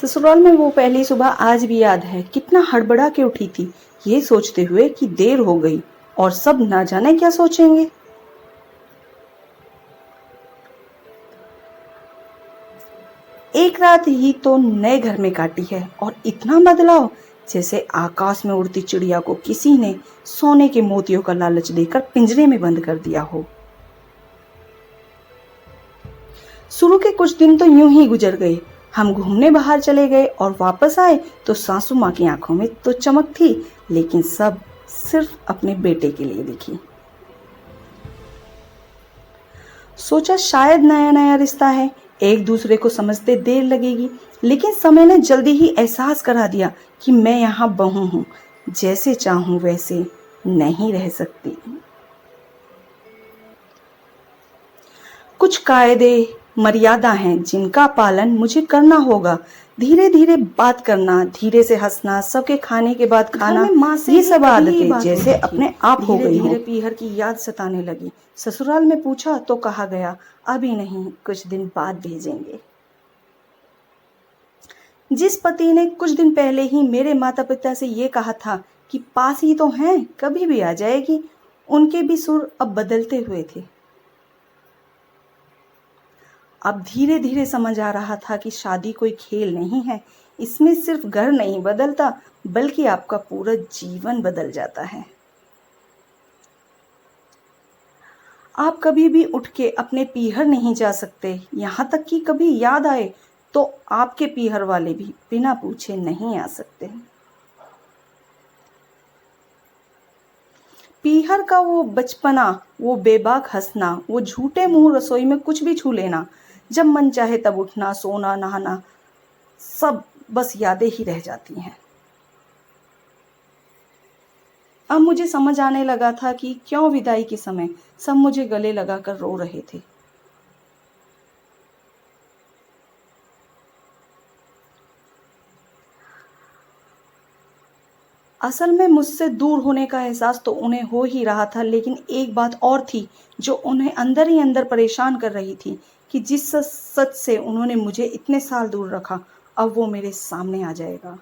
ससुराल में वो पहली सुबह आज भी याद है। कितना हड़बड़ा के उठी थी, ये सोचते हुए कि देर हो गई और सब ना जाने क्या सोचेंगे। एक रात ही तो नए घर में काटी है और इतना बदलाव, जैसे आकाश में उड़ती चिड़िया को किसी ने सोने के मोतियों का लालच देकर पिंजरे में बंद कर दिया हो। शुरू के कुछ दिन तो यूं ही गुजर गए। हम घूमने बाहर चले गए और वापस आए तो सासू माँ की आंखों में तो चमक थी, लेकिन सब सिर्फ अपने बेटे के लिए दिखी। सोचा शायद नया नया रिश्ता है, एक दूसरे को समझते देर लगेगी, लेकिन समय ने जल्दी ही एहसास करा दिया कि मैं यहाँ बहू हूँ, जैसे चाहूं वैसे नहीं रह सकती। कुछ कायदे मर्यादा हैं जिनका पालन मुझे करना होगा। धीरे धीरे बात करना, धीरे से हंसना, सबके खाने के बाद खाना, माँ से ये सब आदतें जैसे अपने आप हो गई। धीरे पीहर की याद सताने लगी। ससुराल में पूछा तो कहा गया अभी नहीं, कुछ दिन बाद भेजेंगे। जिस पति ने कुछ दिन पहले ही मेरे माता पिता से ये कहा था कि पास ही तो हैं, कभी भी आ जाएगी, उनके भी सुर अब बदलते हुए थे। अब धीरे धीरे समझ आ रहा था कि शादी कोई खेल नहीं है। इसमें सिर्फ घर नहीं बदलता, बल्कि आपका पूरा जीवन बदल जाता है। आप कभी भी उठ के अपने पीहर नहीं जा सकते, यहाँ तक कि कभी याद आए तो आपके पीहर वाले भी बिना पूछे नहीं आ सकते। पीहर का वो बचपना, वो बेबाक हंसना, वो झूठे मुंह रसोई में कुछ भी छू लेना, जब मन चाहे तब उठना, सोना, नहाना, सब बस यादें ही रह जाती हैं। अब मुझे समझ आने लगा था कि क्यों विदाई के समय सब मुझे गले लगाकर रो रहे थे। असल में मुझसे दूर होने का एहसास तो उन्हें हो ही रहा था, लेकिन एक बात और थी जो उन्हें अंदर ही अंदर परेशान कर रही थी कि जिस सच से उन्होंने मुझे इतने साल दूर रखा, अब वो मेरे सामने आ जाएगा।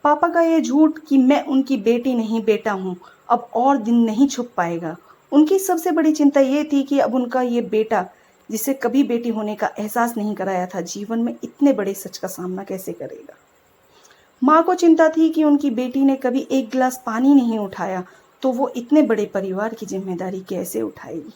पापा का ये झूठ कि मैं उनकी बेटी नहीं बेटा हूँ, अब और दिन नहीं छुप पाएगा। उनकी सबसे बड़ी चिंता ये थी कि अब उनका ये बेटा, जिसे कभी बेटी होने का एहसास नहीं कराया था, जीवन में इतने बड़े सच का सामना कैसे करेगा। माँ को चिंता थी कि उनकी बेटी ने कभी एक गिलास पानी नहीं उठाया, तो वो इतने बड़े परिवार की जिम्मेदारी कैसे उठाएगी।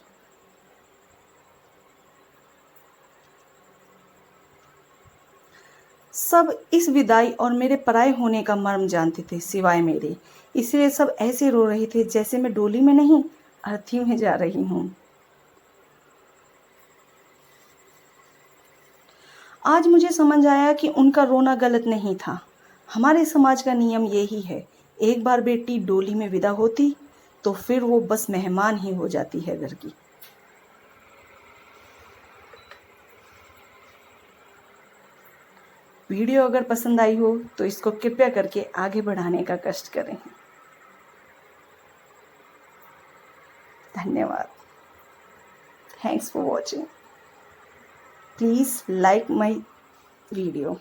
सब इस विदाई और मेरे पराये होने का मर्म जानते थे सिवाय मेरे, इसलिए सब ऐसे रो रहे थे जैसे मैं डोली में नहीं, अर्थी में जा रही हूँ। आज मुझे समझ आया कि उनका रोना गलत नहीं था। हमारे समाज का नियम यही है, एक बार बेटी डोली में विदा होती तो फिर वो बस मेहमान ही हो जाती है घर की। वीडियो अगर पसंद आई हो तो इसको कृपया करके आगे बढ़ाने का कष्ट करें। धन्यवाद। Thanks for watching. Please like my video.